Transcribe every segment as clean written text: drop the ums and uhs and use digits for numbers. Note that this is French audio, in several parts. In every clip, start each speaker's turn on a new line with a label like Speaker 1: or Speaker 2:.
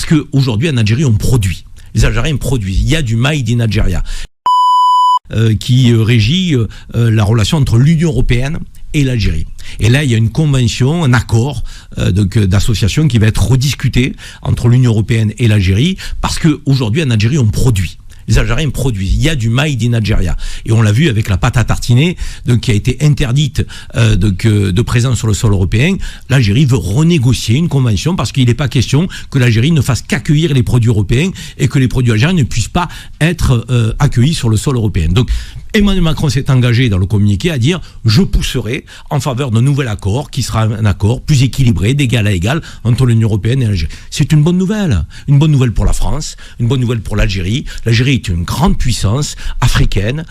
Speaker 1: qu'aujourd'hui, en Algérie, on produit. Les Algériens produisent. Il y a du Made in Algeria qui régit la relation entre l'Union européenne et l'Algérie. Et là, il y a une convention, un accord d'association qui va être rediscuté entre l'Union européenne et l'Algérie, parce qu'aujourd'hui, en Algérie, on produit. Les Algériens produisent. Il y a du Made in Algeria. Et on l'a vu avec la pâte à tartiner, qui a été interdite de présence sur le sol européen. L'Algérie veut renégocier une convention parce qu'il n'est pas question que l'Algérie ne fasse qu'accueillir les produits européens et que les produits algériens ne puissent pas être accueillis sur le sol européen. Donc, Emmanuel Macron s'est engagé dans le communiqué à dire « Je pousserai en faveur d'un nouvel accord qui sera un accord plus équilibré, d'égal à égal, entre l'Union européenne et l'Algérie. » C'est une bonne nouvelle. Une bonne nouvelle pour la France, une bonne nouvelle pour l'Algérie. L'Algérie est une grande puissance africaine,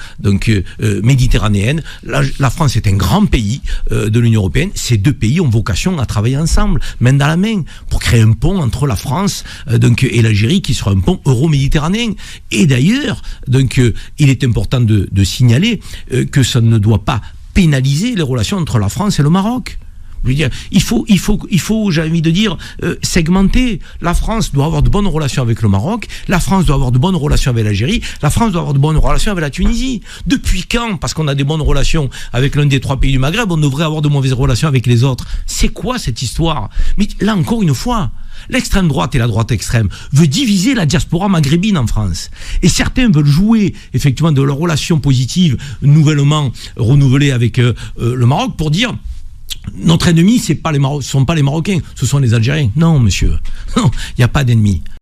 Speaker 1: méditerranéenne. La France est un grand pays de l'Union européenne. Ces deux pays ont vocation à travailler ensemble, main dans la main, pour créer un pont entre la France et l'Algérie qui sera un pont euro-méditerranéen. Et d'ailleurs, il est important de signaler que ça ne doit pas pénaliser les relations entre la France et le Maroc. Je veux dire, il faut, j'ai envie de dire, segmenter. La France doit avoir de bonnes relations avec le Maroc, la France doit avoir de bonnes relations avec l'Algérie, la France doit avoir de bonnes relations avec la Tunisie. Depuis quand, parce qu'on a des bonnes relations avec l'un des 3 pays du Maghreb, on devrait avoir de mauvaises relations avec les autres? C'est quoi cette histoire? Mais là, encore une fois, l'extrême droite et la droite extrême veut diviser la diaspora maghrébine en France. Et certains veulent jouer, effectivement, de leurs relations positives nouvellement renouvelées avec le Maroc pour dire... Notre ennemi, ce sont pas les Marocains, ce sont les Algériens. Non, monsieur. Non, il n'y a pas d'ennemi.